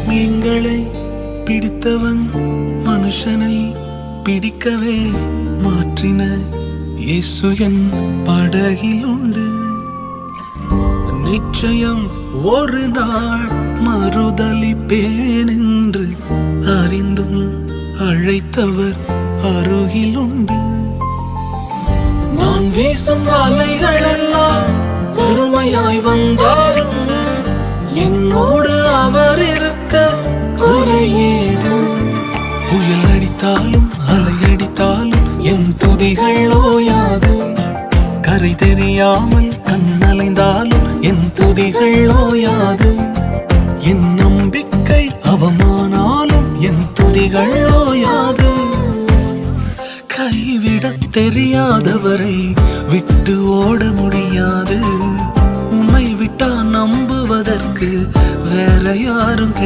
மீன்களை பிடித்தவன் மனுஷனை பிடிக்கவே மாற்றின இயேசு என் படகில் உண்டு. நிச்சயம் ஒரு நாள் மறுதலிப்பேன் என்று அறிந்தும் அழைத்தவர் அருகில் உண்டு. நான் வீசும் வலைகள் எல்லாம் வெறுமையாய் வந்தாலும் என்னோடு அவர் இருக்க குறையேது. புயல் அடித்தாலும் அலை அடித்தாலும் என் துதிகள் ஓயாது. கரை தெரியாமல் கண்ணலைந்தாலும் என் துதிகள் ஓயாது. என் நம்பிக்கை அவமானாலும் என் துதிகள் ஓயாது. கைவிடத் தெரியாதவரை விட்டு ஓட முடியாது. உம்மை விட்டா நம்புவதற்கு வேற யாரும்